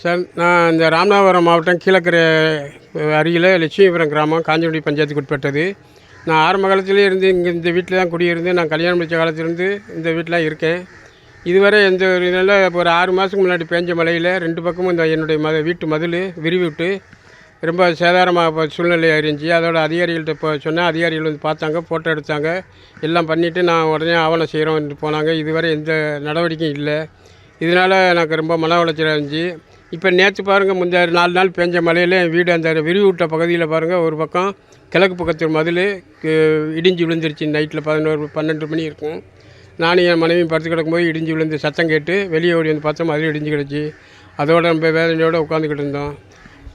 Sir, நான் இந்த ராமநாதபுரம் மாவட்டம் கீழக்கரை அருகில் லட்சுமிபுரம் கிராமம் காஞ்சிபுரம் பஞ்சாயத்துக்கு உட்பட்டது. நான் ஆரம்ப காலத்திலே இருந்து இங்கே இந்த வீட்டில் தான் குடியிருந்து நான் கல்யாணம் முடித்த காலத்திலேருந்து இந்த வீட்டில் இருக்கேன். இதுவரை எந்த ஒரு நல்ல ஒரு 6 மாதத்துக்கு முன்னாடி பேஞ்ச மழையில் 2 பக்கமும் இந்த என்னுடைய வீட்டு மதில் விரிவிட்டு ரொம்ப சேதாரமாக சூழ்நிலை இருந்துச்சு. அதோட அதிகாரிகள்கிட்ட இப்போ சொன்னேன். அதிகாரிகள் வந்து பார்த்தாங்க, ஃபோட்டோ எடுத்தாங்க, எல்லாம் பண்ணிவிட்டு நான் உடனே ஆவணம் செய்கிறோம்னு போனாங்க. இதுவரை எந்த நடவடிக்கையும் இல்லை. இதனால் எனக்கு ரொம்ப மன உளைச்சலாக இருந்துச்சு. இப்போ நேற்று பாருங்கள், முந்தைய 4 நாள் பேஞ்ச மழையில் என் வீடு அந்த விரிவிட்ட பகுதியில் பாருங்கள், ஒரு பக்கம் கிழக்கு பக்கத்து மதில் இடிஞ்சு விழுந்துருச்சு. நைட்டில் 11 12 மணி இருக்கும். நானும் என் மனைவியும் படுத்து கிடக்கும்போது இடிஞ்சு விழுந்து சத்தம் கேட்டு வெளியே ஓடி வந்து பார்த்தா மதில் இடிஞ்சு கிடச்சி. அதோட நம்ம வேதனையோடு உட்காந்துக்கிட்டு இருந்தோம்.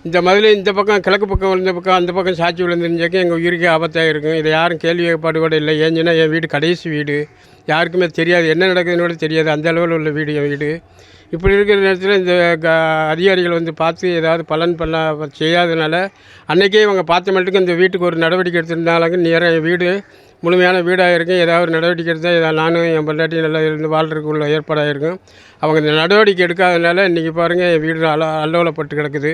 இந்த மதில் இந்த பக்கம் கிழக்கு பக்கம் விழுந்த பக்கம் அந்த பக்கம் சாட்சி விழுந்துருந்தாக்க எங்கள் உயிருக்கே ஆபத்தாக இருக்கும். இதை யாரும் கேள்வி ஏற்பாடு கூட இல்லை. ஏன்னா என் வீடு கடைசி வீடு, யாருக்குமே தெரியாது, என்ன நடக்குதுன்னு கூட தெரியாது. அந்த அளவில் உள்ள வீடு என் வீடு. இப்படி இருக்கிற நேரத்தில் இந்த அதிகாரிகள் வந்து பார்த்து ஏதாவது பலன் செய்யாததுனால அன்றைக்கே இவங்க பார்த்த மட்டுக்கு இந்த வீட்டுக்கு ஒரு நடவடிக்கை எடுத்திருந்தாங்க. நேராக என் வீடு முழுமையான வீடாக இருக்கும். ஏதாவது ஒரு நடவடிக்கை எடுத்தால் நானும் என் பொண்டாட்டி நல்லா இருந்து வாழ்றதுக்கு உள்ள ஏற்பாடாக இருக்கும். அவங்க இந்த நடவடிக்கை எடுக்காதனால இன்றைக்கி பாருங்கள் என் வீடு அல்லோலப்பட்டு கிடக்குது.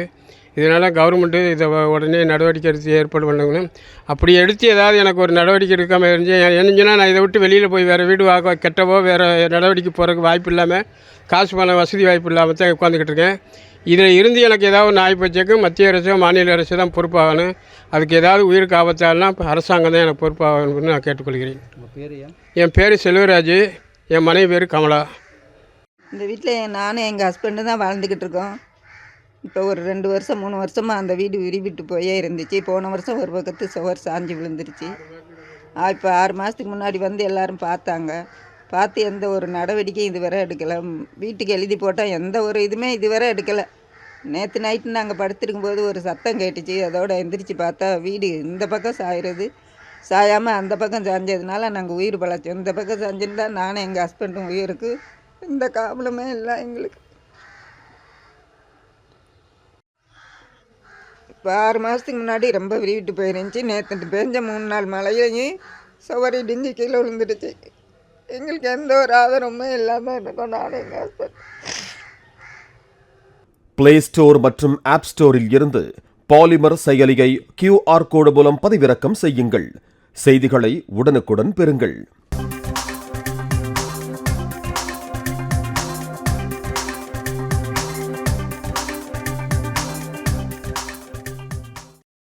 இதனால் கவர்மெண்ட்டு இதை உடனே நடவடிக்கை எடுத்து ஏற்பாடு பண்ணணும். அப்படி எடுத்து ஏதாவது எனக்கு ஒரு நடவடிக்கை எடுக்காமல் இருந்துச்சு என்னஞ்சுன்னா நான் இதை விட்டு வெளியில் போய் வேறு வீடு கெட்டவோ வேறு நடவடிக்கை போகிறதுக்கு வாய்ப்பு இல்லாமல், காசு பணம் வசதி வாய்ப்பு இல்லாமல் தான் உட்காந்துக்கிட்டு இருக்கேன். இதில் இருந்து எனக்கு ஏதாவது ஒன்று ஆகிப்போச்சுக்கு மத்திய அரசோ மாநில அரசு தான் பொறுப்பாகணும். அதுக்கு ஏதாவது உயிருக்கு ஆபத்தாகலாம் அரசாங்கம் தான் எனக்கு பொறுப்பாகணும்னு நான் கேட்டுக்கொள்கிறேன். என் பேர் செல்வராஜ், என் மனைவி பேர் கமலா. இந்த வீட்டில் நானும் எங்கள் ஹஸ்பண்டு தான் வாழ்ந்துக்கிட்டு இருக்கோம். இப்போ ஒரு 2 வருஷம் 3 வருஷமாக அந்த வீடு விரிவிட்டு போயே இருந்துச்சு. போன வருஷம் ஒரு பக்கத்து சுவர் சாஞ்சு விழுந்துருச்சு. இப்போ 6 மாதத்துக்கு முன்னாடி வந்து எல்லோரும் பார்த்தாங்க. பார்த்து எந்த ஒரு நடவடிக்கையும் இதுவரை எடுக்கலை. வீட்டுக்கு எழுதி போட்டால் எந்த ஒரு இதுவுமே இதுவரை எடுக்கலை. நேற்று நைட்டு நாங்கள் படுத்துருக்கும்போது ஒரு சத்தம் கேட்டுச்சு. அதோடு எந்திரிச்சு பார்த்தா வீடு இந்த பக்கம் சாயாமல் அந்த பக்கம் சாஞ்சதுனால நாங்கள் உயிர் பழச்சோம். இந்த பக்கம் சாஞ்சிருந்தா நானும் எங்கள் ஹஸ்பண்டும் உயிருக்கு இந்த காவலுமே இல்லை எங்களுக்கு. இப்போ 6 மாதத்துக்கு முன்னாடி ரொம்ப விரிவிட்டு போயிருந்துச்சு. நேற்று பேஞ்ச 3 நாள் மழையிலையும் சுவர் இடிஞ்சு கீழே விழுந்துடுச்சு. எங்களுக்கு எந்த ஒரு ஆதரவுமே இல்லாமல் இருக்கோம் நானும் எங்கள் ஹஸ்பண்ட். பிளே ஸ்டோர் மற்றும் ஆப் ஸ்டோரில் இருந்து பாலிமர் செயலியை QR கோடு மூலம் பதிவிறக்கம் செய்யுங்கள். செய்திகளை உடனுக்குடன் பெறுங்கள்.